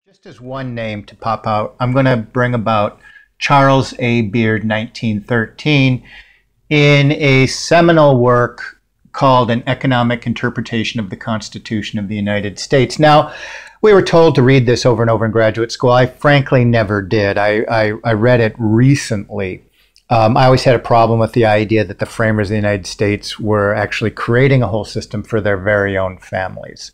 Just as one name to pop out, I'm going to bring about Charles A. Beard, 1913, in a seminal work called An Economic Interpretation of the Constitution of the United States. Now, we were told to read this over and over in graduate school. I frankly never did. I read it recently. I always had a problem with the idea that the framers of the United States were actually creating a whole system for their very own families.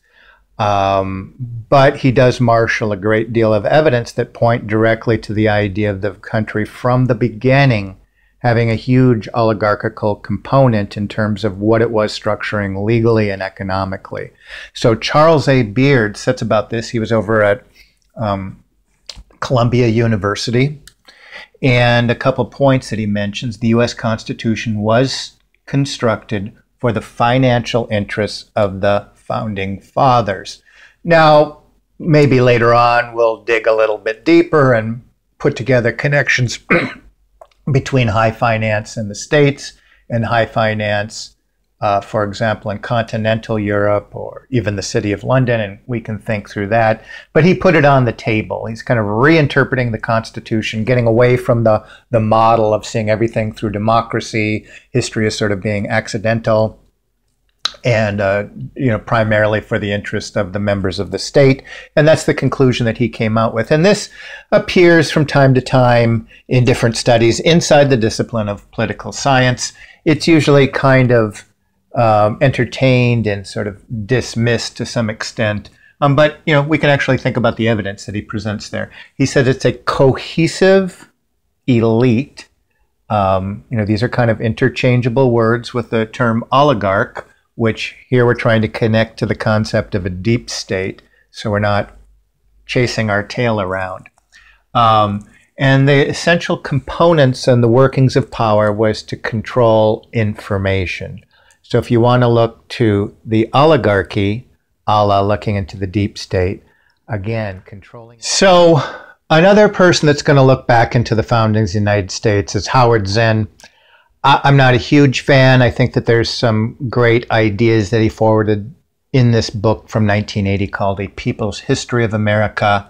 But he does marshal a great deal of evidence that point directly to the idea of the country from the beginning having a huge oligarchical component in terms of what it was structuring legally and economically. So Charles A. Beard sets about this. He was over at Columbia University. And a couple points that he mentions: the U.S. Constitution was constructed for the financial interests of the Founding Fathers. Now, maybe later on we'll dig a little bit deeper and put together connections between high finance in the States and high finance, for example, in continental Europe or even the City of London, and we can think through that. But he put it on the table. He's kind of reinterpreting the Constitution, getting away from the model of seeing everything through democracy, history as sort of being accidental, and primarily for the interest of the members of the state. And that's the conclusion that he came out with. And this appears from time to time in different studies inside the discipline of political science. It's usually kind of entertained and sort of dismissed to some extent. But we can actually think about the evidence that he presents there. He said it's a cohesive elite. These are kind of interchangeable words with the term oligarch, which here we're trying to connect to the concept of a deep state, so we're not chasing our tail around. And the essential components and the workings of power was to control information. So if you want to look to the oligarchy, a la looking into the deep state, again, controlling. So another person that's going to look back into the foundings of the United States is Howard Zinn. I'm not a huge fan. I think that there's some great ideas that he forwarded in this book from 1980 called A People's History of America.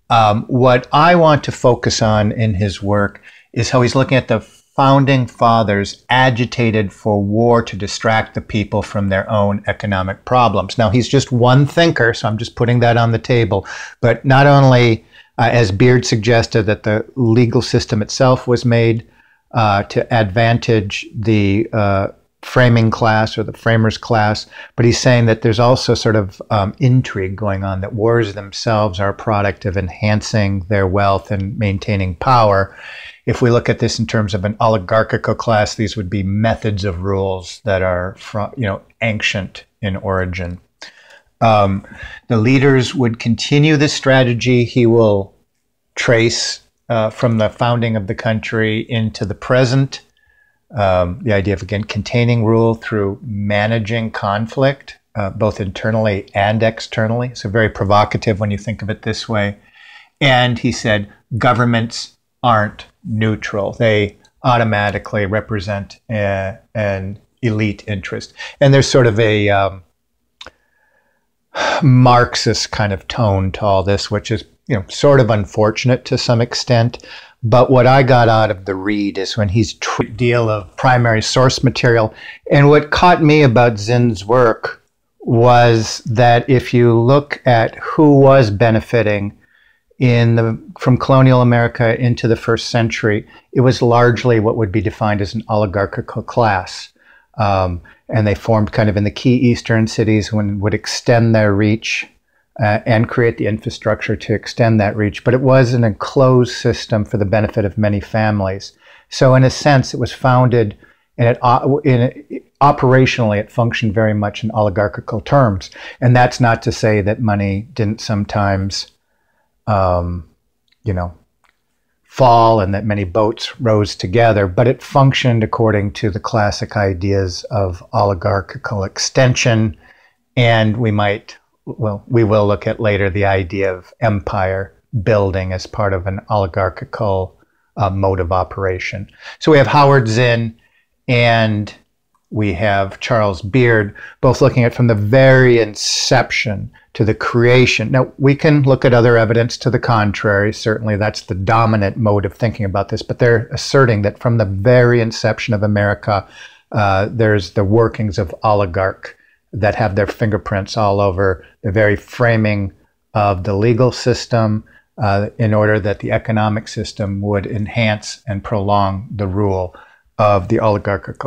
What I want to focus on in his work is how he's looking at the Founding Fathers agitated for war to distract the people from their own economic problems. Now, he's just one thinker, so I'm just putting that on the table. But not only, as Beard suggested, that the legal system itself was made to advantage the framing class or the framers class, but he's saying that there's also sort of intrigue going on, that wars themselves are a product of enhancing their wealth and maintaining power. If we look at this in terms of an oligarchical class, these would be methods of rules that are ancient in origin. The leaders would continue this strategy. He will trace from the founding of the country into the present, the idea of, again, containing rule through managing conflict, both internally and externally. So very provocative when you think of it this way. And he said, governments aren't neutral. They automatically represent an elite interest. And there's sort of a Marxist kind of tone to all this, which is sort of unfortunate to some extent. But what I got out of the read is when he's a deal of primary source material. And what caught me about Zinn's work was that if you look at who was benefiting from colonial America into the first century, it was largely what would be defined as an oligarchical class. And they formed kind of in the key eastern cities when would extend their reach and create the infrastructure to extend that reach. But it was an enclosed system for the benefit of many families. So in a sense, it was founded, and operationally, it functioned very much in oligarchical terms. And that's not to say that money didn't sometimes fall and that many boats rose together, but it functioned according to the classic ideas of oligarchical extension. And we will look at later the idea of empire building as part of an oligarchical mode of operation. So we have Howard Zinn and we have Charles Beard, both looking at from the very inception to the creation. Now, we can look at other evidence to the contrary. Certainly, that's the dominant mode of thinking about this. But they're asserting that from the very inception of America, there's the workings of oligarch that have their fingerprints all over the very framing of the legal system in order that the economic system would enhance and prolong the rule of the oligarchical